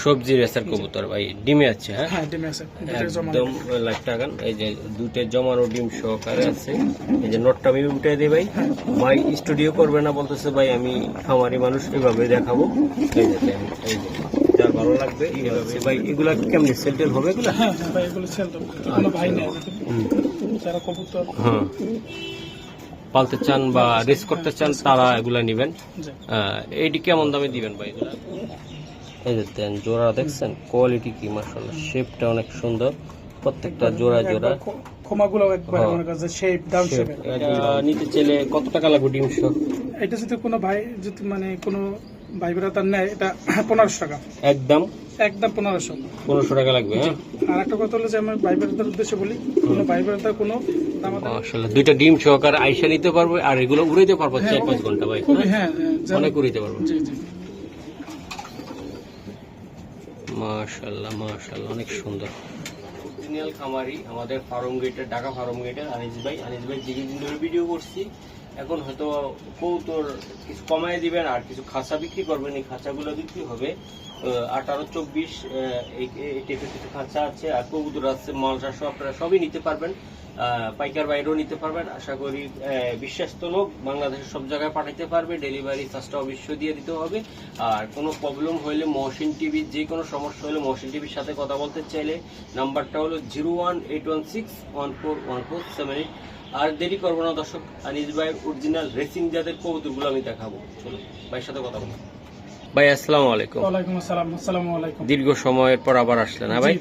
সবজি রেসার কবুতর ভাই ডিমে আছে। হ্যাঁ ডিমে আছে একদম লাইট টাকান। এই যে দুটো জমানো ডিম সহকারে আছে। এই যে নটটা আমি উঠে দিই ভাই। ভাই স্টুডিও করবে না বলতেছে ভাই, আমি খামারি মানুষ এভাবে দেখাবো। এই যে এই যে যার ভালো লাগবে এইভাবে ভাই। এগুলা কেমনি সেল টেল হবে এগুলা? হ্যাঁ ভাই এগুলো সেল তো কোনো ভাই নেই যারা কবুতর পালতে চান বা রেস করতে চান তারা এগুলা নেবেন। এইটি কেমন দামে দিবেন ভাই এগুলা? এই যে দেন জোড়া দেখছেন কোয়ালিটি কি, মাশাআল্লাহ শেপটা অনেক সুন্দর, প্রত্যেকটা জোড়া জোড়া। খোমাগুলো একবার মনে করছে শেপ ডাউন শেপ। নিতে চাইলে কত টাকা লাগবে ডিম সহ? এটা যদি কোনো ভাই যদি মানে কোনো ভাই ব্রাদার নেয় এটা 1500 টাকা একদম 1500 টাকা লাগবে। হ্যাঁ আর একটা কথা হলো যে আমি ভাই ব্রাদার উদ্দেশ্যে বলি, কোনো ভাই ব্রাদার কোনো মাশাআল্লাহ দুইটা ডিম সহকার আইসা নিতে পারবে আর এগুলো উড়াইতে পারবো 4-5 ঘন্টা ভাই। হ্যাঁ অনেক উড়াইতে পারবো। জি জি মাশাআল্লাহ অনেক সুন্দর। অরিজিনাল খামারি আমাদের ফার্ম গেটের, ঢাকা ফার্ম গেটের আনিস ভাই দীর্ঘদিন ধরে ভিডিও করছি। এখন হয়তো কবুতর কিছু কমায় দিবেন আর কিছু খাঁচা বিক্রি করবেন। এই খাঁচাগুলো বিক্রি হবে 18-24 এই টাইপের কিছু খাঁচা আছে আর কবুতর আছে। মালসা সব আপনারা সবই নিতে পারবেন, পাইকার বাইরেও নিতে পারবেন। আশা করি বিশ্বাস্ত লোক, বাংলাদেশের সব জায়গায় পাঠাইতে পারবে। ডেলিভারি চার্জটা অবশ্যই দিয়ে দিতে হবে। আর কোনো প্রবলেম হলে মহসিন টিভি, যে কোনো সমস্যা হলে মহসিন টিভির সাথে কথা বলতে চাইলে নাম্বারটা হলো 01816141478। আর দেরি করবো না দর্শক, আনিস ভাইয়ের অরিজিনাল রেসিং জাতের কবুতরগুলো আমি দেখাবো। চলো ভাইয়ের সাথে কথা বলবো। ভাই আসসালামু আলাইকুম। ওয়ালাইকুম আসসালাম। আসসালামু আলাইকুম। দীর্ঘ সময়ের পর আবার আসলেন। হ্যাঁ ভাই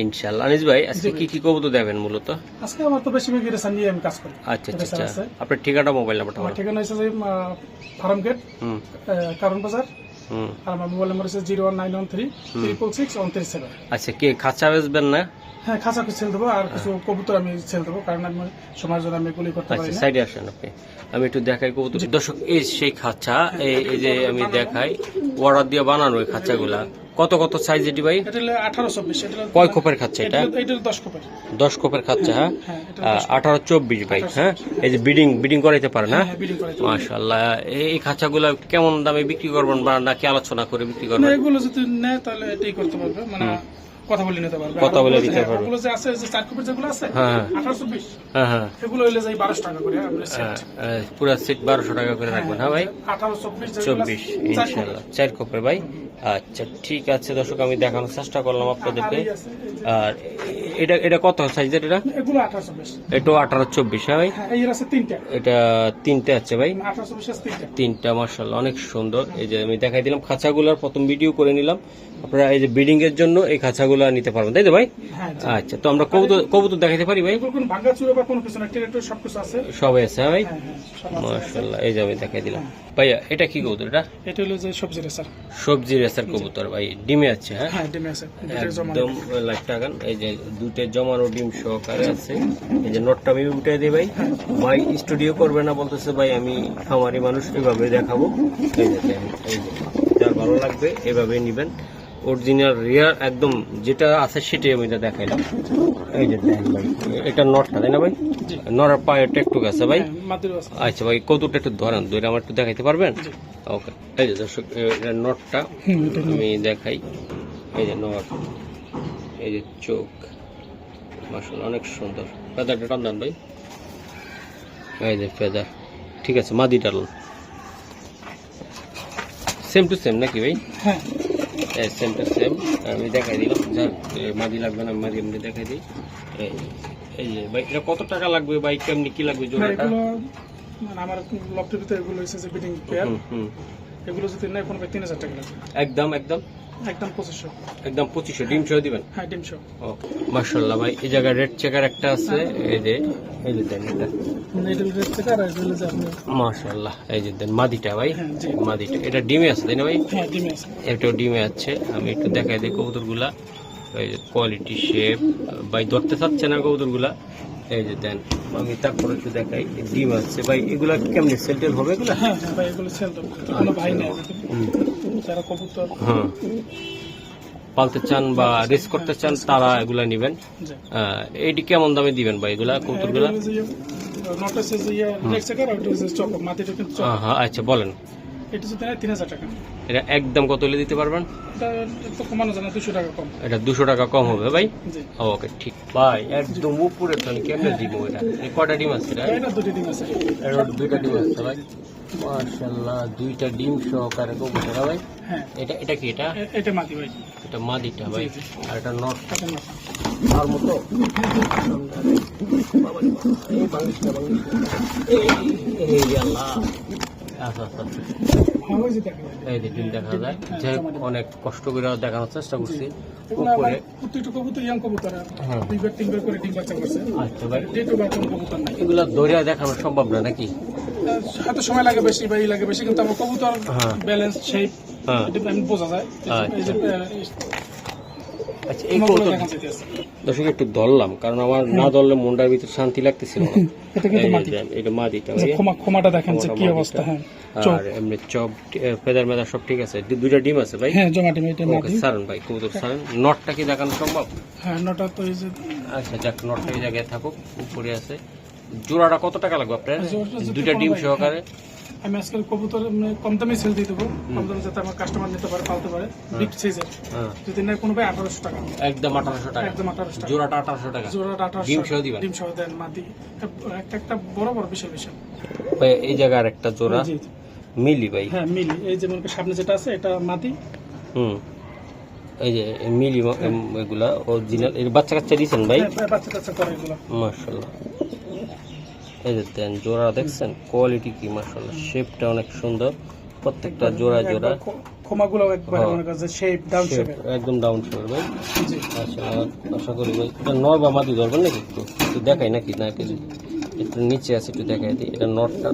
ইনশাআল্লাহ। আনিস ভাই আজকে কি কবুতর দেবেন মূলত? আজকে আমার তো বেশি বেশি রেসান নিয়ে আমি কাজ করি। আচ্ছা আপনার ঠিকানা মোবাইল নাম্বারটা? আমার ঠিকানা হচ্ছে যে ফার্ম গেট কারণ বাজার। আর আমার মোবাইল নাম্বার হচ্ছে 01913666137। আচ্ছা কি খাঁচা বেচবেন না? হ্যাঁ খাঁচা সেল দেবো আর কিছু কবুতর আমি সেল দেবো, কারণ আমি সময়ের জন্য আমি এগুলি করতে পারি না। সাইডে আসেন আপনি, আমি একটু দেখাই কবুতর। দর্শক এই সেই খাঁচা, এই যে আমি দেখাই অর্ডার দিয়ে বানানো এই খাঁচাগুলা। কত সাইজ এটি ভাই? এটা হলো 18-24। এটা কয় খোপের খাঁচা এটা? এটা 10 খোপের। 10 খোপের খাঁচা। হ্যাঁ 18-24 ভাই। হ্যাঁ এই যে ব্রিডিং করাইতে পারে না? মাশাআল্লাহ। এই খাঁচাগুলা কেমন দামে বিক্রি করবেন বা নাকি আলোচনা করে বিক্রি করবেন? এগুলো যদি নেয় তাহলে এটাই করতে পারবে, মানে কথা বলে নিতে পারবে। কথা বলে দিতে পারবে। ওগুলো যে আছে যে 4 কপি যেগুলো আছে 18-24 হ্যাঁ এগুলো হইলে যাই 1200 টাকা করে আমরা সেট। পুরো সেট 1200 টাকা করে রাখবেন। হ্যাঁ ভাই 18-24 ইনশাআল্লাহ 4 কপের ভাই। আচ্ছা ঠিক আছে দর্শক, আমি দেখানোর চেষ্টা করলাম আপনাদেরকে। আর এটা কত সাইজের? এটা এগুলো 18-24। এটা 18-24। হ্যাঁ ভাই এর আছে তিনটা। এটা তিনটে আছে ভাই, 18-24 তিনটা মাশাআল্লাহ অনেক সুন্দর। এই যে আমি দেখাই দিলাম খাঁচাগুলোর প্রথম ভিডিও করে নিলাম। আপনারা এই যে ব্রিডিং এর জন্য এই খাঁচাগুলো নিতে পারবেন, তাই তো ভাই? আচ্ছা তো আমরা কবুতর দেখাইতে পারি ভাই? কোনো ভাঙা চুরা বা কোনো কিছু না, টিরেটো সবকিছু আছে, সবই আছে। হ্যাঁ ভাই মাশাআল্লাহ। এই যে আমি দেখাই দিলাম ভাইয়া। এটা কি কবুতর? এটা হলো যে সবজি রেসার কবুতর ভাই, ডিমে আছে। হ্যাঁ ডিমে আছে একদম লাইট টাকান। এই যে দুটো জমানো ডিম সহকারে আছে। এই যে নটটা আমি উঠে দিই ভাই। ভাই স্টুডিও করবে না বলতেছে ভাই, আমি খামারি মানুষ এভাবে দেখাবো। এই যে যার ভালো লাগবে এভাবে নিবেন। অরিজিনাল রিয়ার একদম যেটা আছে সেটাই আমি দেখাইলাম। এই যে দেখেন ভাই, এটা নটটা তাই না ভাই? নরের পায়ে টেকটুক আছে ভাই। আচ্ছা ভাই কতটা একটু ধরেন, ধরে আমার একটু দেখাইতে পারবেন? ওকে। এই যে দর্শক নটটা আমি দেখাই। এই যে নট, এই যে চোখ, মাশাআল্লাহ অনেক সুন্দর। ফেদারটা টান ভাই। এই যে ফেদার ঠিক আছে। মাদি টালন সেম টু সেম নাকি ভাই? হ্যাঁ সেম টু সেম। আমি দেখাই দিলাম, যার মাদি লাগবে না মাদি এমনি দেখাই দিই। এই যে ভাই এটা কত টাকা লাগবে ভাই, কেমনি কি লাগবে জোড়াটা? মানে আমার লফটের ভিতরে এগুলো হইছে যে বিডিং পেয়ার, এগুলো যদি নেয় কোনো 3000 টাকা লাগবে। একদম 2500। একদম 2500 ডিম সহ দিবেন? হ্যাঁ ডিম সহ। ওকে মাশাআল্লাহ ভাই। এই জায়গায় রেড চেকার একটা আছে। এই যে দেন এটা রেড চেকার আর এগুলো যে আপনি মাশাআল্লাহ। এই যে দেন মাদিটা ভাই, মাদিটা এটা ডিমে আছে তাই না ভাই? হ্যাঁ ডিমে আছে, একটু ডিমে আছে। আমি একটু দেখাই দিই কবুতরগুলা। এই যে কোয়ালিটি শেপ ভাই ধরতে চাচ্ছে না কবুতরগুলা। এই যে দেন আমি তারপর একটু দেখাই ডিম আছে ভাই। এগুলা কেমনি সেল টেল হবে এগুলা? হ্যাঁ ভাই এগুলো সেল তো কোনো ভাই নেই যারা কবুতর পালতে চান বা রেস করতে চান তারা এগুলা নেবেন। এইটি কেমন দামে দিবেন ভাই এগুলা কবুতরগুলা? আচ্ছা বলেন। এটা যদি নেয় 3000 টাকা। এটা একদম কত হলে দিতে পারবেন? এটা তো কমানো যায় না, 200 টাকা কম। এটা 200 টাকা কম হবে ভাই? জি। ওকে ঠিক ভাই, একদম উপরে তো কেমনে দিব এটা? এই কয়টা ডিম আছে এটা? এটা দুটো ডিম আছে। এর দুইটা ডিম আছে ভাই, মাশাআল্লাহ, দুইটা ডিম সহকারে কবুতর ভাই। হ্যাঁ, এটা কি? এটা মাদি ভাই। এটা মাদিটা ভাই, জি, জি। আর এটা নট এটা মাদি। আর মতো এই আল্লাহ। আচ্ছা আচ্ছা, হ্যাঁ, ওই যে দেখেন। এই যে ডিম দেখা যায়, যে অনেক কষ্ট করে দেখানোর চেষ্টা করছি এগুলো আবার উপরে। প্রত্যেকটা কবুতর ইয়াং কবুতর, হ্যাঁ। 2 বার 3 বার করে ডিম বাচ্চা করছে। আচ্ছা ভাই, ডেট বার কোনো কবুতর নাই। এগুলা ধরে দেখানো সম্ভব না নাকি? হয়তো সময় লাগে বেশি বা ই লাগে বেশি, কিন্তু আমার কবুতর হ্যাঁ। ব্যালেন্স শেপ হ্যাঁ। এটা আমি বোঝা যায়। এই যে আচ্ছা, এই কবুতর দর্শক একটু ধরলাম, কারণ আমার না ধরলে মনটার ভিতরে শান্তি লাগতেছিল না। এটা কিন্তু এই মাদি। যে এটা মাদিটা যে ভাই, ক্ষমাটা দেখেন যে কি মাদিটা। অবস্থা। হ্যাঁ, চোখ। আর এমনি চপ ফেদার মেদার সব ঠিক আছে। দুইটা ডিম আছে ভাই? হ্যাঁ, জমা ডিম। এটা ওকে, মাদি। সারুন ভাই, কবুতর সারুন। নটটা কি দেখানো সম্ভব? হ্যাঁ, নটা তো এই যে আচ্ছা যাক, নটটা এই জায়গায় থাকুক, উপরে আছে। জোড়াটা কত টাকা লাগবে আপনার? জোড়াটা যদি দুইটা কোনো ডিম ভাই- সহকারে? আমি আজকাল কবুতর কম দামে সেল দিয়ে দেবো, কম দামে যাতে আমার কাস্টমার নিতে পারে, পালতে পারে। বিগ সাইজের হ্যাঁ, যদি নেয় কোনো ভাই 1800 টাকা। একদম 1800 টাকা। একদম 1800 টাকা। জোড়াটা 1800 টাকা। জোড়াটা 1800 ডিম সহ দিবেন? ডিম সহ দেন, মাদি। একটা বড় বড় বিশাল বিশাল। ভাই এই জায়গায় আরেকটা জোড়া জি, জি। মিলি ভাই। হ্যাঁ, মিলি। এই যে মনে করেন সামনে যেটা আছে এটা মাদি। এই যে মিলি এগুলা অরিজিনাল। এর বাচ্চা কাচ্চা দিয়েছেন ভাই? হ্যাঁ, বাচ্চা কাচ্চা করে এগুলো। মাশাআল্লাহ, এই যে দেন জোড়া দেখছেন, কোয়ালিটি কি মাশাআল্লাহ, শেপটা অনেক সুন্দর, প্রত্যেকটা জোড়া জোড়া। ক্ষমাগুলো একবার হ্যাঁ। মনে করেন যে শেপ ডাউন Shape শেপের। একদম ডাউন শেপের ভাই। জি। আচ্ছা, আশা করি ভাই এটা নর বা মাদি ধরবেন নাকি? একটু দেখাই নাকি? না একটু নিচে আছে, একটু দেখাই দিই। এটা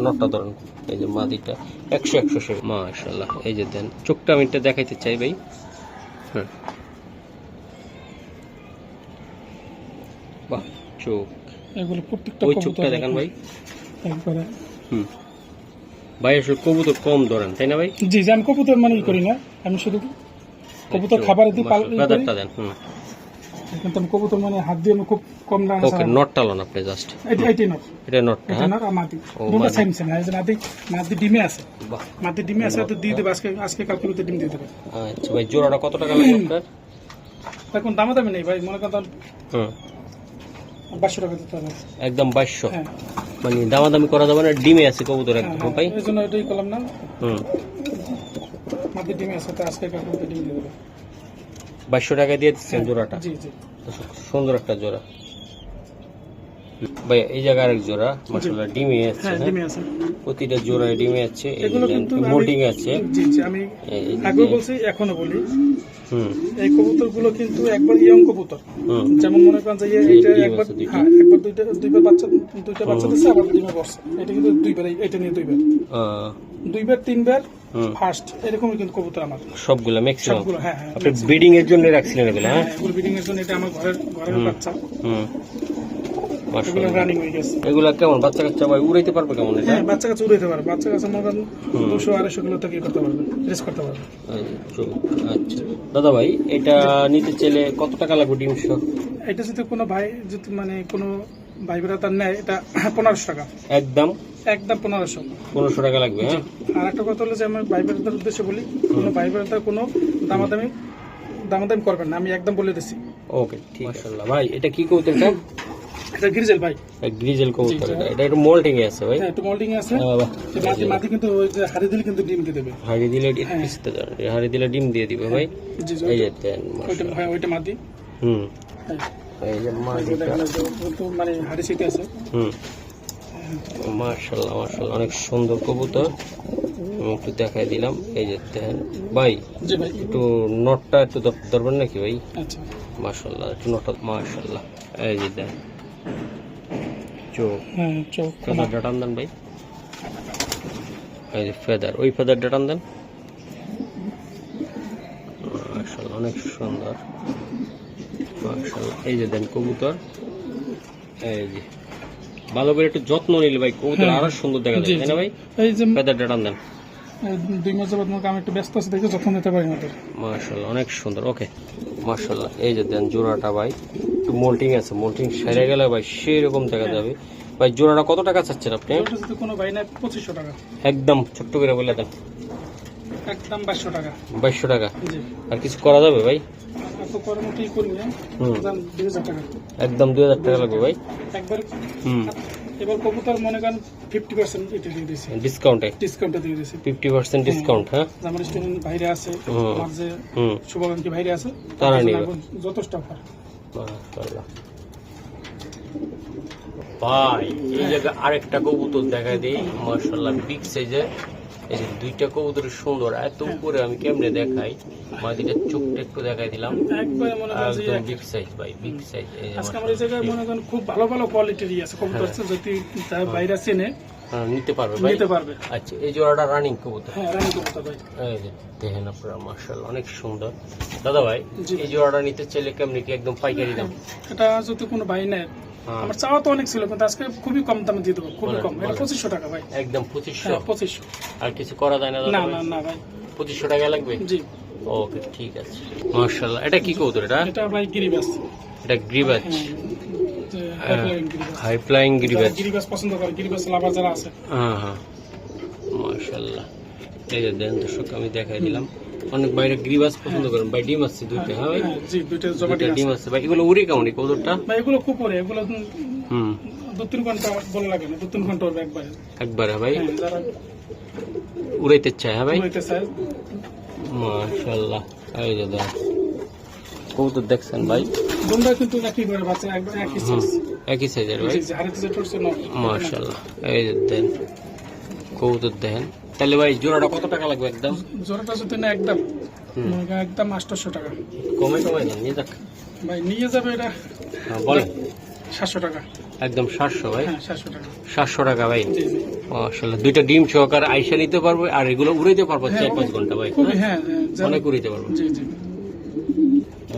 নটটা ধরেন, এই যে মাদিটা 100 শেপ মাশাআল্লাহ। এই যে দেন চোখটা আমি এটা দেখাইতে চাই ভাই। হ্যাঁ, বাহ, চোখ, এগুলো প্রত্যেকটা ওই কবুতর চোখটা দেখেন ভাই। একবারে। ভাই আসলে কবুতর কম ধরেন তাই না ভাই? জি, যে আমি কবুতর মানে ই করি না, আমি শুধু কবুতর খাবার দিয়ে পাল ই করি। ফেদারটা দেন। কিন্তু আমি কবুতর মানে হাত দিয়ে আমি খুব কম দাম ওকে, নটটা লন আপনি জাস্ট। এটাই নট। এটা নটটা? এটা হ্যাঁ, নট আর মাদি। ও, দুটো মাদি। Same same. এই যে মাদি ডিমে আছে। বাহ, মাদি ডিমে আছে, তো দিয়ে দেবে আজকে কালকে ভিতরে ডিম দিয়ে দেবে। আচ্ছা ভাই, জোড়াটা কত টাকা লাগবে আপনার? এখন দামাদামি নেই ভাই, মনে করেন 500 টাকা দিতে হবে। একদম 2200? হ্যাঁ, মানে দামাদামি করা যাবে না, ডিমে আছে কবুতর হ্যাঁ, একদম ভাই। এই জন্য এটাই করলাম না। হুম, মাদি ডিমে আছে, তো আজকে কালকে ভিতরে ডিম দিয়ে দেবে। 2200 টাকা দিয়ে দিচ্ছেন জোড়াটা? জি, জি। সুন্দর একটা জোড়া ভাই। এই জায়গায় আরেক জোড়া মাশাআল্লাহ ডিমে আছে। হ্যাঁ, হ্যাঁ, ডিমে আছে। প্রতিটা জোড়ায় ডিমে আছে। এগুলো কিন্তু মোল্ডিং আছে। জি, জি, আমি এই যে- আগেও বলছি, এখনো বলি, হুম এই কবুতরগুলো কিন্তু একবার ইয়ং কবুতর। হুম, যেমন মনে করেন যে এইটা ডিম একবার, আছে দুইটা। হ্যাঁ, একবার দুইবার বাচ্চা দিচ্ছে, আবার ডিমে বসছে। এটা কিন্তু দুইবার, এটা নিয়ে দুইবার 3বার হুম। ফার্স্ট, এরকমই কিন্তু কবুতর আমার সবগুলা ম্যাক্সিমাম সবগুলো। হ্যাঁ, হ্যাঁ, আপনি ব্রিডিং এর জন্য রাখছিলেন এগুলো? হ্যাঁ, হ্যাঁ, এগুলো ব্রিডিং এর জন্য। এটা আমার ঘরের বাচ্চা, হুম, এগুলো মাশাআল্লাহ। রানিং হয়ে গেছে। এগুলা কেমন বাচ্চা কাচ্চা ভাই উড়াইতে পারবে কেমন এটা? হ্যাঁ, বাচ্চা কাছে উড়াইতে পারে। বাচ্চা কাছে মনে করেন 200-250 কিলো থেকে করতে পারবে, রেস করতে পারবে। এই যে চোখ। আচ্ছা দাদা ভাই, এটা নিতে চাইলে কত টাকা লাগবে ডিম সহ? এটা যদি কোনো ভাই, যদি মানে কোনো ভাই বেড়াতার নেয়, এটা 1500 টাকা। একদম একদম 1500। 1500 টাকা লাগবে? হ্যাঁ, আর একটা কথা হলো যে আমার ভাই বেড়াতার উদ্দেশ্যে বলি, কোনো ভাই বেড়াতার কোনো দামাদামি করবেন না, আমি একদম বলে দিচ্ছি। ওকে ঠিক আছে। মাশাআল্লাহ ভাই, এটা কি কবুতর? এটা গ্রিজেল ভাই। গ্রিজেল কবুতর। এটা একটু মোল্টিং এ আছে ভাই। হ্যাঁ, একটু মোল্ডিং আছে। বাহ, মাটি কিন্তু ওই যে হাড়ি দিলে কিন্তু ডিম দিয়ে দেবে। হাড়ি দিলে হ্যাঁ। হাড়ি দিলে ডিম দিয়ে দিবে ভাই। জি, জি, এই যে দেন ওইটা, মাশাআল্লাহ। হ্যাঁ, ওইটা মাটি। হুম, হ্যাঁ, এই যে মাদিটা। দেখেন তো মানে হাড়ি সিটে আছে। হুম, মাশাআল্লাহ মাশাআল্লাহ, অনেক সুন্দর কবুতর। আমি একটু দেখাই দিলাম। এই যে দেন ভাই, জি ভাই। একটু নটটা একটু ধরবেন নাকি ভাই? আচ্ছা, মাশাআল্লাহ, একটু নটটা মাশাআল্লাহ। এই যে দেন চোখ, হ্যাঁ, চোখ। ফেদারটা টান দেন ভাই। এই যে ফেদার, ওই ফেদারটা টান দেন। মাশাআল্লাহ, অনেক সুন্দর মাশাআল্লাহ। এই যে দেন কবুতর। এই যে ভালো করে একটু যত্ন নিলে ভাই কবুতর আরো সুন্দর দেখা জি, যায় তাই না ভাই? এই যে ফেদারটা টান দেন। 2 মাস যাবত আমি একটু ব্যস্ত আছি, দেখে যত্ন নিতে পারি না ওদের। মাশাআল্লাহ, অনেক সুন্দর। ওকে মাশাআল্লাহ। এই যে দেন জোড়াটা ভাই, একটু মোল্টিং আছে, মোল্টিং সেরে গেলে ভাই সেই রকম দেখা যাবে ভাই। জোড়াটা কত টাকা চাচ্ছেন আপনি? ওটা যদি কোনো ভাই নেয় 2500 টাকা। একদম ছোট্ট করে বলে দেন। একদম 2200 টাকা। 2200 টাকা। জি। আর কিছু করা যাবে ভাই? এত করার মতোই করি না। দাম 2000 টাকা। একদম 2000 টাকা লাগবে ভাই। একবার হুম। এবার কবুতর মনে করেন 50% এটা দিয়ে দিয়েছি। ডিসকাউন্টে দিয়ে দিয়েছি। 50% ডিসকাউন্ট, হ্যাঁ? আমার স্টুডেন্ট বাইরে আছে, আমার যে হুম। শুভাকাঙ্ক্ষী বাইরে আছে, তারা নিবে। যথেষ্ট অফার। মাশাআল্লাহ। ভাই এই জায়গায় আরেকটা কবুতর দেখাই দিই, মাশাআল্লাহ বিগ সাইজের। এই যে দুইটা কবুতর সুন্দর, এত উপরে আমি কেমনে দেখাই, মাদিটার চোখটা একটু দেখাই দিলাম। একবারে মনে করেন যে একদম বিগ সাইজ ভাই, বিগ সাইজ। আজকে আমার এই জায়গায় মনে করেন খুব ভালো ভালো কোয়ালিটির আছে কবুতর, যদি তার বাইরে চেনে নিতে পারবে ভাই, নিতে পারবে। আচ্ছা, এই জোড়াটা রানিং কবুতর। হ্যাঁ, রানী কবুতর ভাই। এই যে দেখেন আপনারা, মাশাআল্লাহ অনেক সুন্দর। দাদা ভাই এই জোড়াটা নিতে চাইলে কেমনি কি একদম পাইকারি দাম? এটা যদি কোনো ভাই নেয়, আমার চাওয়া তো অনেক ছিল, কিন্তু আজকে খুবই কম দামে দিয়ে দেবো, খুবই কম। এটা 2500 টাকা ভাই। একদম 2500? হ্যাঁ, 2500। আর কিছু করা যায় না দাদা? না না না ভাই, 2500 টাকা লাগবে। জি। ওকে, ঠিক আছে। মাশাআল্লাহ। এটা কি কবুতর? এটা ভাই গিরিবাস। এটা গ্রিবাজ, হাই গিরিবাস। ফ্লাইং গ্রিবাজ। গিরিবাস পছন্দ করে, গিরিবাস লাভার যারা আছে। হ্যাঁ হ্যাঁ, মাশাআল্লাহ। এই যে দেন দর্শক, আমি দেখাই দিলাম, অনেক বাইরে গ্রিবাস পছন্দ করেন ভাই। ডিম আছে দুইটা? হ্যাঁ ভাই, জি, দুইটা জমা ডিম আছে ভাই। এগুলো উড়ে কেমন এই কবুতরটা? ভাই এগুলো খুব পরে, এগুলো হুম, 2-3 ঘন্টা বলে লাগে না, 2-3 ঘন্টা হবে একবারে। একবারে ভাই যারা উড়াইতে চায়? হ্যাঁ ভাই, হইতে চায়। মাশাআল্লাহ। এই যে দেন কবুতর দেখছেন ভাই, তোমরা কিন্তু একই করে বাচ্চা, একবার একই সাইজ, একই সাইজের ভাই। জি, হারিতে যে টরছে না। মাশাআল্লাহ। এই যে দেন কবুতর দেখেন। তাহলে ভাই জোড়াটা কত টাকা লাগবে একদম? জোড়াটা যদি না একদম 800 টাকা। কমে দেন, নিয়ে যাক ভাই, নিয়ে যাবে এটা। হ্যাঁ বলেন। 700 টাকা। একদম 700 ভাই? হ্যাঁ, 700 টাকা। 700 টাকা ভাই। জি জি। মাশাআল্লাহ। দুইটা ডিম সহকারে আইসা নিতে পারবে, আর এগুলো উড়াইতে পারবো 4-5 ঘন্টা ভাই। খুবই, হ্যাঁ অনেক উড়াইতে পারবো। জি জি।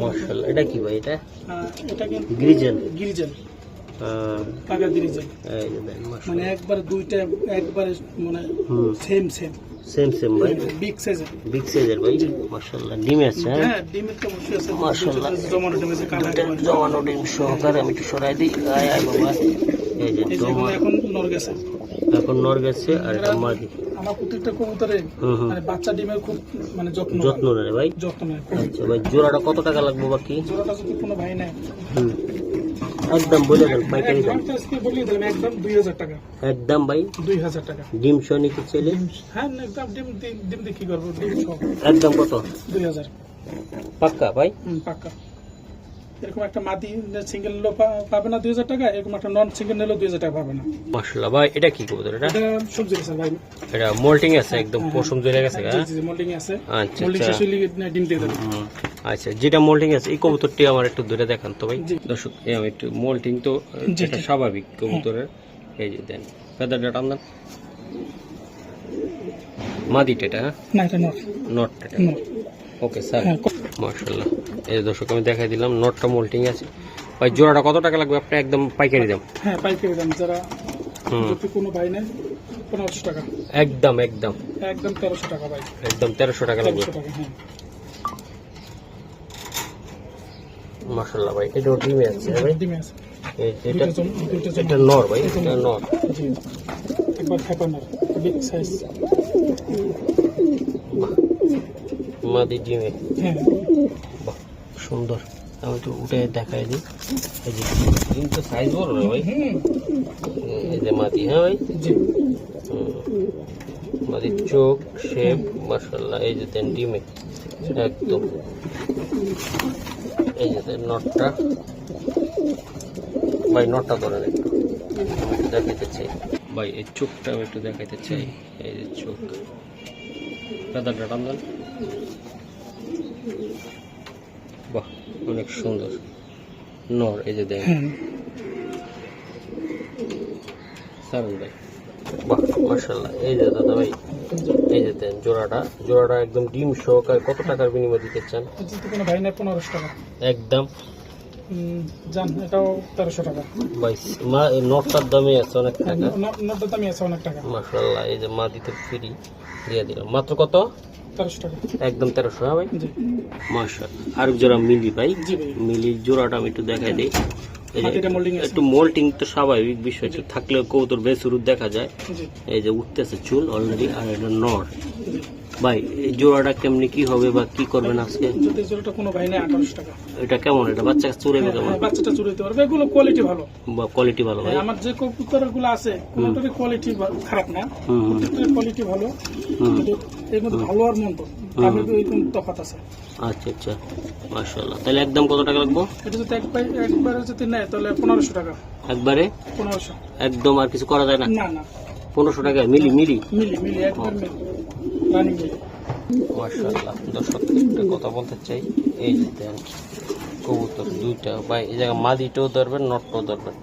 মাশাআল্লাহ। এটা কি ভাই? এটা এটা কি গ্রিজেল? গিরিজেল, পাকা গিরিজেল। এই যে দেন, মাশাআল্লাহ। মানে একবার দুইটা একবারে মানে সেম ভাই, বিগ সাইজের। বিগ সাইজের ভাই, মাশাআল্লাহ। ডিমে আছে? হ্যাঁ, ডিমের তো অবশ্যই আছে মাশাআল্লাহ। জমানো ডিম আছে, কালো ডিম আছে। জমানো ডিম সহকারে। আমি একটু সরাই দিই। আয় আয় বাবা। এই যে এই যেগুলো এখন নর গেছে, এখন নর গেছে, আর এটা মাদি। আমার প্রত্যেকটা কবুতরে মানে বাচ্চা ডিমের খুব মানে যত্ন নেয় ভাই। যত্ন নেয়। আচ্ছা ভাই, জোড়াটা কত টাকা লাগবে বাকি? জোড়াটা যদি কোনো ভাই নেয়, একদম বলে দেন পাইকারি দাম। একদম আজকে বলিয়ে দিলাম, একদম 2000 টাকা। একদম ভাই 2000 টাকা। ডিম সহ নিতে চাইলে? হ্যাঁ, একদম ডিম দিয়ে কি করবো, ডিম সহ একদম কত? 2000 পাক্কা ভাই? পাক্কা। এরকম একটা মাদি সিঙ্গেল নিলেও পাবে না 2000 টাকা, এরকম একটা নন সিঙ্গেল নিলেও 2000 টাকা পাবে না। মাশাআল্লাহ ভাই। এটা কি কবুতর? এটা এটা সবজি আছে ভাই। এটা মোল্টিং আছে, একদম পশম ধরে গেছে? জি জি, মোল্ডিং আছে। আচ্ছা মোল্ডিং আচ্ছা। শেষ হলে ডিম দিয়ে দেবে। আচ্ছা, যেটা মোল্টিং আছে এই কবুতরটি আমার একটু ধরে দেখান তো ভাই। জি। দর্শক, এই আমি একটু মোল্টিং তো জি, এটা জি। স্বাভাবিক কবুতরের। এই যে দেন ফেদারটা টান, মাদিটা এটা? হ্যাঁ, না, এটা নট। নটটা? নট। ওকে স্যার, হ্যাঁ, মাশাআল্লাহ। এই যে দর্শক, আমি দেখাই দিলাম নটটা মোল্টিং আছে ভাই। জোড়াটা কত টাকা লাগবে আপনি? একদম পাইকারি দাম? হ্যাঁ, পাইকারি দাম। যারা যদি কোনো ভাই নেয় 1500 টাকা। একদম 1300 টাকা ভাই। একদম 1300 টাকা লাগবে। 1300 টাকা, হ্যাঁ। মাশাআল্লাহ ভাই, এটা ডিমে আছে ভাই? ডিমে আছে। এটা দুইটা এটা নর ভাই? এটা নর? জি, একবার খাপা নর, বিগ সাইজ। মাদি ডিমে? হ্যাঁ। বাহ, সুন্দর। আমি তো উঠে দেখাই দিই। এই যে ডিম তো সাইজ বড় না ভাই? এই যে মাদি। হ্যাঁ ভাই, জি। মাদির চোখ শেপ মাশাআল্লাহ। এই যে দেন ডিমে একদম। এই যে দেন নটটা ভাই, নটটা ধরেন একটু দেখাইতে চাই ভাই। এই চোখটা আমি একটু দেখাইতে চাই। এই যে চোখ, ফেদারটা টান দেন। বাহ, অনেক সুন্দর নর। এই যে দেন সারুন ভাই, বাহ মাশাআল্লাহ। এই যে দাদা ভাই, এই যে দেন জোড়াটা একদম ডিম সহকারে। কত টাকার বিনিময় দিতে চান? যদি কোনো ভাই নেয় 1500 টাকা। একদম জান, এটাও 1300 টাকা ভাই। নটটার দামে আছে অনেক টাকা। নটটার দামই আছে অনেক টাকা। মাশাআল্লাহ। এই যে মা দিতে ফ্রি দিয়ে দিলাম মাত্র কত? 1300 টাকা। একদম 1300। হ্যাঁ ভাই, জি মাশাআল্লাহ। আর জোড়া মিলি ভাই? জি ভাই। মিলির জোড়াটা আমি একটু দেখাই দিই। এই যে মাটিটা মোল্ডিং আছে। একটু মোল্টিং তো স্বাভাবিক বিষয়, একটু থাকলেও কবুতর বেশ রূপ দেখা যায়। জি এই যে উঠতেছে চুল অলরেডি। আর এটা নর। জি। ভাই এই জোড়াটা কেমনি কি হবে বা কি করবেন আজকে? যদি জোড়াটা কোনো ভাই নেই 1800 টাকা। এটা কেমন? এটা বাচ্চা চুরাইবে কেমন? বাচ্চাটা চুরাইতে পারবে, এগুলো কোয়ালিটি ভালো। বা কোয়ালিটি ভালো ভাই? আমার যে কবুতরগুলো আছে কোনোটারই কোয়ালিটি খারাপ না, প্রত্যেকটার কোয়ালিটি ভালো, কিন্তু এর মধ্যে ভালো আর মন্দ তার মধ্যে ওই তফাৎ আছে। আচ্ছা আচ্ছা, মাশাআল্লাহ। তাহলে একদম কত টাকা লাগবে? এটা যদি একবার যদি নেয় তাহলে 1500 টাকা। একবারে 1500 একদম, আর কিছু করা যায় না? না না, 1500 টাকা মিলি মিলি মিলি একবার মিলি রানিং মিলি। মাশাআল্লাহ। দর্শক একটা কথা বলতে চাই, এই যে দেন কবুতর দুইটা ভাই, এই জায়গা মাদিটাও ধরবেন নটটাও ধরবেন।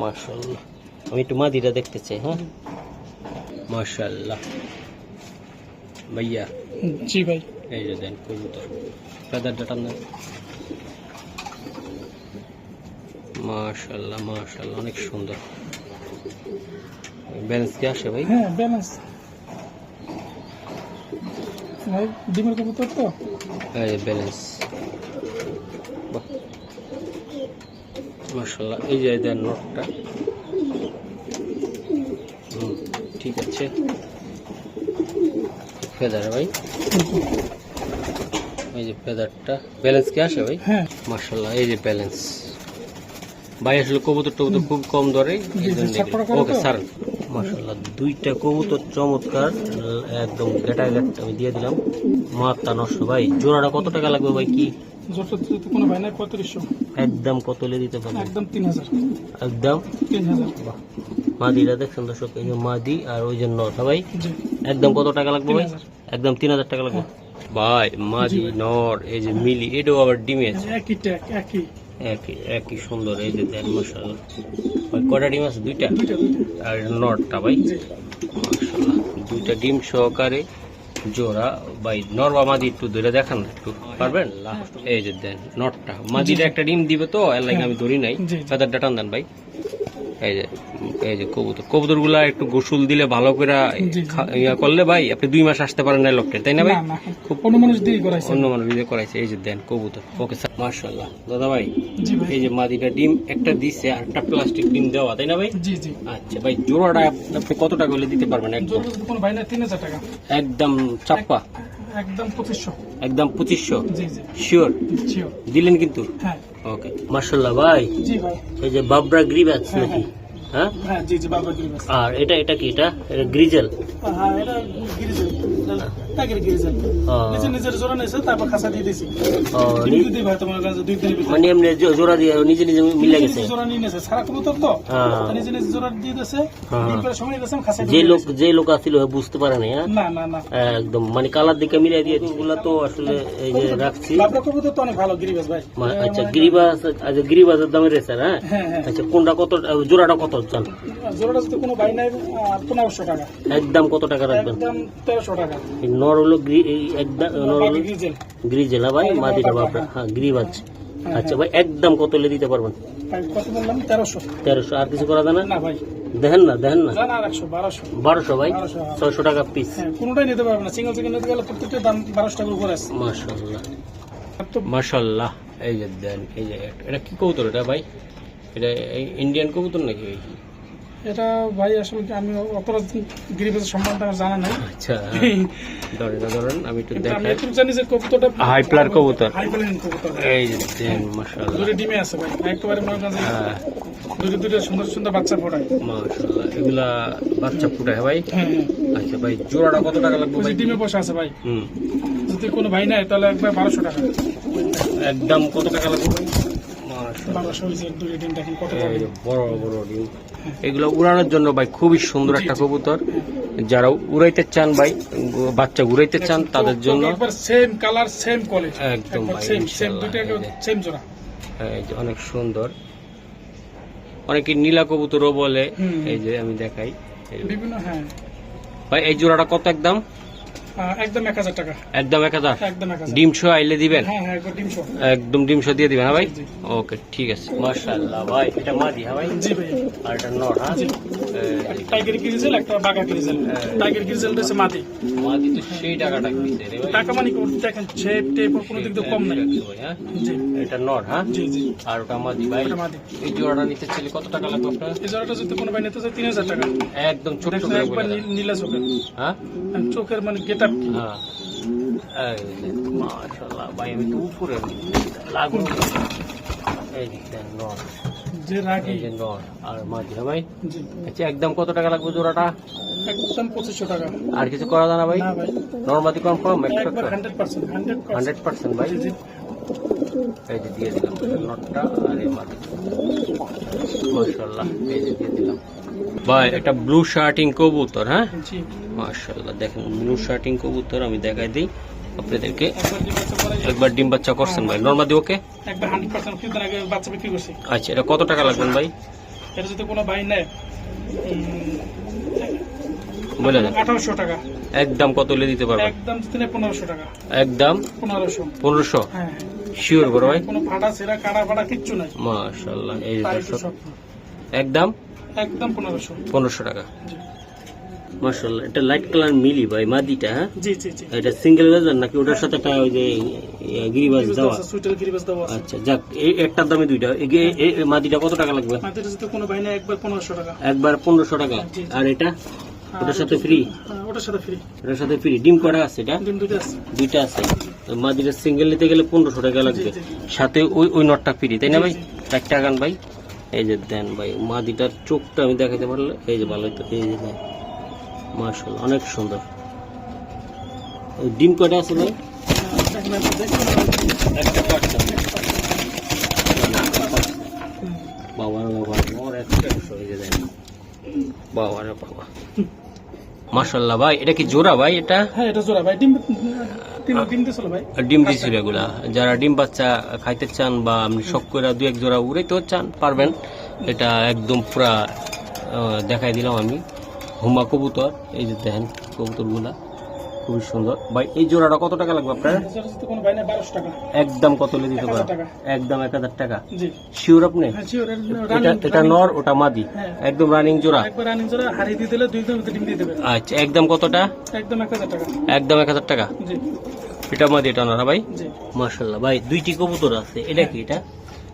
মাশাআল্লাহ, আমি একটু মাদিটা দেখতে চাই। হ্যাঁ মাশাআল্লাহ ভাইয়া। জি ভাই, এই যে দেন কবুতর, ফেদারটা টান দেন। মাশাআল্লাহ মাশাআল্লাহ, অনেক সুন্দর। ব্যালেন্স কি আসে ভাই? হ্যাঁ ব্যালেন্স ভাই, ডিমের কবুতর তো। এই যে ব্যালেন্স, বাহ মাশাআল্লাহ। এই যে দেন নটটা, ঠিক আছে। ফেদার ভাই, এই যে ফেদারটা, ব্যালেন্স কি আসে ভাই? হ্যাঁ মাশাআল্লাহ। এই যে ব্যালেন্স ভাই, আসলে কবুতর টবুতর খুব কম ধরে, এই জন্য। ওকে স্যার, মাশাআল্লাহ দুইটা কবুতর চমৎকার, একদম গেটা আমি দিয়ে দিলাম। মাথা নষ্ট ভাই। জোড়াটা কত টাকা লাগবে ভাই? কি জোরটা যদি কোনো ভাই নাই 3500। একদম কত লে দিতে পারবেন? একদম 3000। একদম 3000। মাদিটা দেখছেন দর্শক, এই যে মাদি আর ওই যে নর ভাই, জি একদম কত টাকা লাগবে ভাই? 3000। একদম 3000 টাকা লাগবে ভাই। মাদি নর, এই যে মিলি, এটাও আবার ডিমে আছে। একই ট্যাগ, একই একই সুন্দর। এই যে দেন মাশাআল্লাহ ভাই, কয়টা ডিম আছে? দুইটা। দুইটা। আর নরটা ভাই জি মাশাআল্লাহ দুইটা ডিম সহকারে জোড়া ভাই। নর বা মাদি একটু ধরে দেখান একটু পারবেন? এই যে দেন নটটা, মাদিটা একটা ডিম দিবে তো এর লাগে আমি ধরি নাই। জি। ফেদারটা টান দেন ভাই। এই যে কবুতর গুলা একটু গোসল দিলে ভালো করে ইয়া করলে ভাই, আপনি 2 মাস আসতে পারেন না লকটে, তাই না ভাই? খুব অন্য মানুষ দিয়ে করাইছে। অন্য মানুষ দিয়ে করাইছে। এই যে দেন কবুতর। ওকে স্যার, মাশাআল্লাহ। দাদা ভাই, জি ভাই। এই যে মাদিটা ডিম একটা দিছে আর একটা প্লাস্টিক ডিম দেওয়া, তাই না ভাই? জি জি। আচ্ছা ভাই, জোড়াটা আপনি কত টাকা হলে দিতে পারবেন? একদম জোরটা যদি কোনো ভাই নাই 3000 টাকা। একদম চাপ্পা, একদম 2500। একদম 2500 জি জি শিওর শিওর। দিলেন কিন্তু? হ্যাঁ ওকে মাশাআল্লাহ ভাই। জি ভাই। এই যে বাবরা গ্রিবাস নাকি? হ্যাঁ হ্যাঁ জি জি, বাবা গ্রিবাস। আর এটা কি? এটা গ্রিজেল? হ্যাঁ এটা গ্রিজেল, টাইগার গ্রিজেল। নিজের জোড়া নিয়েছে, তারপর খাসা দিয়ে দিয়েছি। ডিম দিই ভাই তোমার কাছে 2 দিনের ভিতরে। মানে এমনি জোড়া দিয়ে নিজে মিলে গেছে? জোড়া নিয়ে নিয়েছে, সারা কবুতর তো নিজে সারা দিয়ে দিয়েছে। ডিম করে সময় দিয়েছে, খাসা যে লোক আছিল বুঝতে পারে না। না না না, একদম মানে কালার দিকে মিলাই দিয়ে ওগুলা তো আসলে এই যে রাখছি। বাবরা কবুতর তো অনেক ভালো গ্রিবাস ভাই। আচ্ছা গ্রিবাস, আচ্ছা গ্রিবাসের দামে রয়েছে না? হ্যাঁ হ্যাঁ। আচ্ছা কোনটা কত, জোড়াটা কত জান? জোড়াটা যদি কোনো ভাই নাই 1500 টাকা। একদম কত টাকা রাখবেন? একদম 1300 টাকা। নর হলো একদম বাবা গ্রিজেল। গ্রিজেল ভাই, মাদিটা বাবরা। হ্যাঁ গ্রিবাস। আচ্ছা ভাই, একদম কত লে দিতে পারবেন? ভাই কত বললাম? 1300। 1300। আর কিছু করা যায় না? না ভাই, দেখেন না জানা 100 1200। 1200 ভাই, 600 টাকা পিস। হ্যাঁ, কোনোটাই নিতে পারবে না। সিঙ্গেল নিতে গেলে প্রত্যেকটা দাম 1200 টাকার উপরে আছে। মাশাআল্লাহ তো মাশাআল্লাহ। এই যে দেন, এই যে এটা কি কবুতর এটা ভাই? এটা ইন্ডিয়ান কবুতর নাকি ভাই? এটা ভাই আসলে কি আমি অপরাধ গিরিবাসের সম্বন্ধে আমার জানা নাই। আচ্ছা ধরেন আমি একটু আমি দেখাই। একটু জানি যে কবুতরটা হাই প্লার কবুতর। হাই প্লার কবুতর। এই যে দেন মাশাআল্লাহ দুটো ডিমে আছে ভাই, একেবারে মনে করেন হ্যাঁ দুটো সুন্দর সুন্দর বাচ্চা ফোটায়। মাশাআল্লাহ, এগুলা বাচ্চা ফুটায় ভাই? হ্যাঁ হ্যাঁ। আচ্ছা ভাই, জোড়াটা কত টাকা লাগবে ভাই? ডিমে বসে আছে ভাই। যদি কোনো ভাই নাই তাহলে একবার 1200 টাকা। একদম কত টাকা লাগবে ভাই? মাশাআল্লাহ 1200 হইছে দুটো ডিম, দেখেন কত এই যে বড় বড় ডিম। এগুলো উড়ানোর জন্য ভাই খুবই সুন্দর একটা কবুতর। যারা উড়াইতে চান ভাই, বাচ্চা উড়াইতে চান তাদের জন্য একবার সেম কালার সেম কোয়ালিটি একদম ভাই সেম ইনশাআল্লাহ। দুটো সেম জোড়া। এই যে অনেক সুন্দর, অনেকে নীলা কবুতরও বলে। এই যে আমি দেখাই বিভিন্ন। হ্যাঁ ভাই, এই জোড়াটা কত? একদম একদম 1000 টাকা। একদম 1000? একদম 1000। ডিম সহ আইলে দিবেন? হ্যাঁ হ্যাঁ, একবার ডিম সহ। একদম ডিম সহ দিয়ে দিবেন? হ্যাঁ ভাই জি। ওকে ঠিক আছে। মাশাআল্লাহ ভাই, এটা মাদি? হ্যাঁ ভাই। জি ভাই। আর এটা নর? হ্যাঁ টাইগার গ্রিজেল, একটা বাঘা গ্রিজেল। টাইগার গ্রিজেল হচ্ছে মাদি। মাদি তো সেই টাকাটা দিতে রে ভাই। টাকা মানে দেখেন শেপ টেপ কোনো দিক দিয়ে কম নাই। হ্যাঁ জি এটা নর? হ্যাঁ জি জি। আর ওটা মাদি ভাই? ওটা মাদি। এই জোড়াটা নিতে চাইলে কত টাকা লাগবে আপনার? এই জোড়াটা যদি কোনো ভাই নিতে চায় 3000 টাকা। একদম ছোট ছোট একবার নীলা চোখের। হ্যাঁ চোখের মানে গেটা চাপকি হ্যাঁ মাশাআল্লাহ ভাই আমি তো উপরে লাগু এই দেখেন নর যে রাগি এই যে নর আর মাঝি হ্যাঁ ভাই জি আচ্ছা একদম কত টাকা লাগবে জোড়াটা একদম 2500 টাকা আর কিছু করা যায় না ভাই না ভাই নরমাদি কনফার্ম একবার 100% 100% ভাই জি জি এই যে দিয়ে দিলাম নটটা আর এই মাদি মাশাআল্লাহ এই যে দিয়ে দিলাম ভাই একটা ব্লু শার্টিং কবুতর হ্যাঁ জি মাশাআল্লাহ দেখেন ব্লু শার্টিং কবুতর আমি দেখাই দিই আপনাদেরকে একবার যে বাচ্চা করে একবার ডিম বাচ্চা করছেন ভাই নরমাদি ওকে একবার 100% কিছুদিন আগে বাচ্চা বিক্রি করছি আচ্ছা এটা কত টাকা লাগবেন ভাই এটা যদি কোনো ভাই নেয় বলে দেন 1800 টাকা একদম কত হলে দিতে পারবেন একদম যদি নেয় 1500 টাকা একদম 1500 1500 হ্যাঁ শিওর বড় ভাই কোনো ফাটা সেরা কাটা ফাটা কিচ্ছু নাই মাশাআল্লাহ এই যে তাই দর্শক সব একদম একদম 1500 1500 টাকা জি মাশাআল্লাহ এটা লাইট কালার মিলি ভাই মাদিটা হ্যাঁ জি জি জি এটা সিঙ্গেল বাজার নাকি ওটার সাথে একটা ওই যে গিরিবাজ দেওয়া সুইটার গিরিবাস দেওয়া আছে আচ্ছা যাক এই একটার দামে দুইটা এই মাদিটা কত টাকা লাগবে আমাদের যদি কোনো ভাই নেয় একবার 1500 টাকা একবার 1500 টাকা জি, জি। আর এটা ওটার সাথে ফ্রি ওটার সাথে ফ্রি ওটার সাথে ফ্রি ডিম করা আছে এটা ডিম দুটো আছে দুইটা আছে মাদিটা সিঙ্গেল নিতে গেলে 1500 টাকা লাগবে জি, সাথে ওই ওই নটটা ফ্রি তাই না জি, ভাই জি। একটা গান ভাই এই যে দেন ভাই মাদিটার চোখটা আমি দেখাতে পারলে এই যে ভালো তো এই যে দেন মাশাআল্লাহ অনেক সুন্দর ওই ডিম কয়টা আছে ভাই একটা পাঁচটা বাবা রে বাবা মোর একটা হয়ে যায় বাবা রে বাবা মাশাআল্লাহ ভাই এটা কি জোড়া ভাই এটা হ্যাঁ এটা জোড়া ভাই ডিম ডিম দিছিল ভাই ডিম দিছিল এগুলা যারা ডিম বাচ্চা খাইতে চান বা আপনি শখ করে দু এক জোড়া উড়াইতেও চান পারবেন এটা একদম পুরা দেখাই দিলাম আমি হুমা কবুতর এই যে দেখেন কবুতরগুলা খুবই সুন্দর ভাই এই জোড়াটা কত টাকা লাগবে আপনার কোনো ভাই নেয় 1200 টাকা একদম কত হলে দিতে 1000 পারবেন টাকা। একদম 1000 টাকা জি শিওর আপনি হ্যাঁ শিওর এটা এটা নর ওটা মাদি হ্যাঁ। একদম রানিং জোড়া একবার রানিং জোড়া হারিয়ে দিয়ে দিলে 2 দিনের মধ্যে ডিম দিয়ে দেবে আচ্ছা একদম কতটা একদম 1000 টাকা একদম 1000 টাকা জি এটা মাদি এটা নর ভাই জি মাশাআল্লাহ ভাই দুইটি কবুতর আছে এটা কি এটা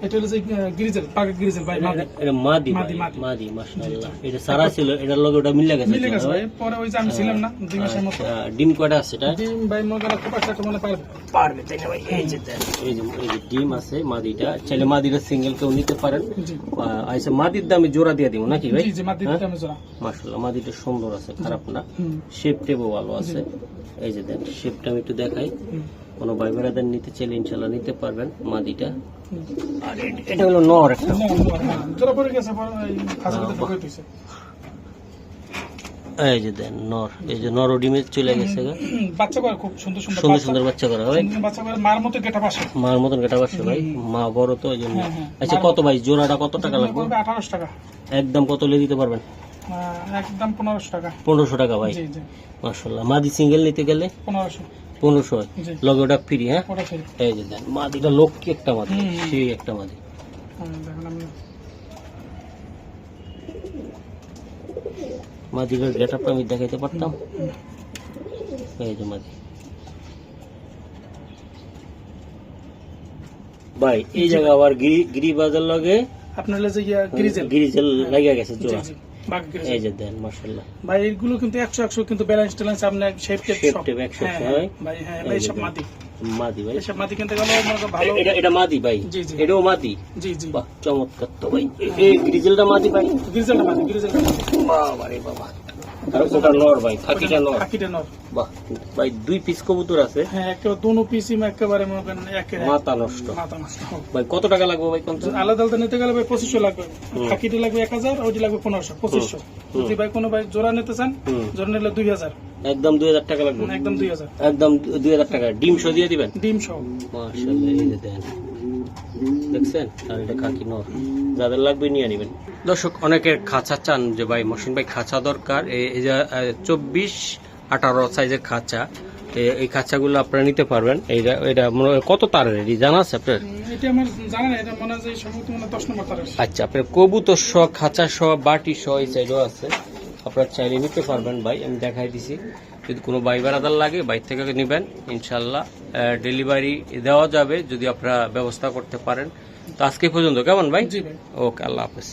এটা হলো যে গ্রিজেল পাকা গ্রিজেল ভাই মাদি এটা মাদি মাদি, ভাই, মাদি। মাদি মাশাআল্লাহ এটা সারা ছিল এটার লগে ওটা মিলে গেছে মিলে গেছে ভাই পরে ওই যে আমি ছিলাম না 2 মাসের মতো আচ্ছা, ডিম কয়টা আছে এটা ডিম ভাই মনে করেন খুব একটা মনে পারবে পারবে তাই না ভাই এই যে দেন, এই যে ডিম আছে মাদিটা চাইলে মাদিটা সিঙ্গেল কেউ নিতে পারেন জি আচ্ছা মাদির দামে জোড়া দিয়ে দিব নাকি ভাই জি জি মাদি দিতে আমি জোড়া মাশাআল্লাহ মাদিটা সুন্দর আছে খারাপ না হুম শেপ টেপও ভালো আছে এই যে দেন শেপটা আমি একটু দেখাই হুম কোনো ভাই বেড়াদের নিতে চাইলে ইনশাল্লাহ নিতে পারবেন মাদিটা হুম। আর এটা হলো নর একটা জোড়া পড়ে গেছে পরে এই ফাঁসিতে ঢুকে দিয়েছে এই যে দেন নর এই যে নর ডিমে চলে গেছে গা। বাচ্চা করে খুব সুন্দর সুন্দর সুন্দর সুন্দর বাচ্চা করা ভাই বাচ্চা করে মার মতো গেটা পাশে মার মতন কাটা পারছে ভাই মা বড় তো ওই জন্য হ্যাঁ, হ্যাঁ। আচ্ছা কত ভাই জোড়াটা কত টাকা লাগবে 1800 টাকা একদম কত লে দিতে পারবেন একদম 1500 টাকা 1500 টাকা ভাই জি জি মাশাআল্লাহ মাদি সিঙ্গেল নিতে গেলে 1500 জি লগে ওটা ফ্রি হ্যাঁ ওটা ঠিক এই যে দেন মাদিটা লক্ষ্মী একটা মাদি হুম, হুম। সেই একটা মাদি দেখেন আমি মাদিটার গেটআপটা আমি দেখাইতে পারতাম এই যে মাদি ভাই এই জায়গা আবার গিরিবাজার লগে আপনার যে গ্রিজেল গিরিজেল লাগিয়া গেছে জি জোড়া জি বাঘ এই গ্রিজেল যে দেন মাশাআল্লাহ ভাই এগুলো কিন্তু 100 কিন্তু ব্যালেন্স ট্যালেন্স আপনার শেপ টেপ Shape সব tape 100 হ্যাঁ, হয়। ভাই হ্যাঁ ভাই সব মাটি মাদি ভাই এসব মাটি কিনতে গেলে মনে করো ভালো এটা মাদি ভাই জি, জি। এটাও মাদি জি জি বাহ চমৎকার তো ভাই এই গ্রিজেলটা মাদি ভাই গ্রিজেলটা মাটি গ্রিজেলটা বাবা রে বাবা আর ওটা নর ভাই খাকিটা নর পাখিটা নর বাহ ভাই দুই পিস কবুতর আছে হ্যাঁ একেবারে দুনো পিসি একেবারে মনে করেন একে মাথা নষ্ট মাথা নষ্ট ভাই কত টাকা লাগবে ভাই কোন আলাদা আলাদা নিতে গেলে ভাই 2500 লাগবে খাকিটি লাগবে 1000 ওইটি লাগবে 2500 যদি ভাই কোনো ভাই জোড়া নিতে চান হুম। জোড়া নিলে 2000 একদম 2000 টাকা লাগবে একদম 2000 একদম 2000 টাকা ডিম সহ দিয়ে দিবেন ডিম সহ মাশাআল্লাহ এই যে দেন দেখছেন আর এটা খাকি নর যাদের লাগবে নিয়ে নেবেন দর্শক অনেকের খাঁচা চান যে ভাই মহসিন ভাই খাঁচা দরকার এই যে 24-18 সাইজের খাঁচা এই খাঁচাগুলো আপনারা নিতে পারবেন এইটা এটা কত তারের এটি জানা আছে আপনার এটা আমার জানা না এটা মনে হয় যে সম্ভবত মনে হয় 10 নম্বর তার আচ্ছা আপনার কবুতর সহ খাঁচা সহ বাটি সহ এই সাইডও আছে আপনারা চাইলে নিতে পারবেন ভাই আমি দেখাই দিছি যদি কোনো ভাই বেড়াদার লাগে বাইর থেকে নেবেন ইনশাল্লাহ ডেলিভারি দেওয়া যাবে যদি আপনারা ব্যবস্থা করতে পারেন তো আজকে পর্যন্ত কেমন ভাই জি ভাই ওকে আল্লাহ হাফেজ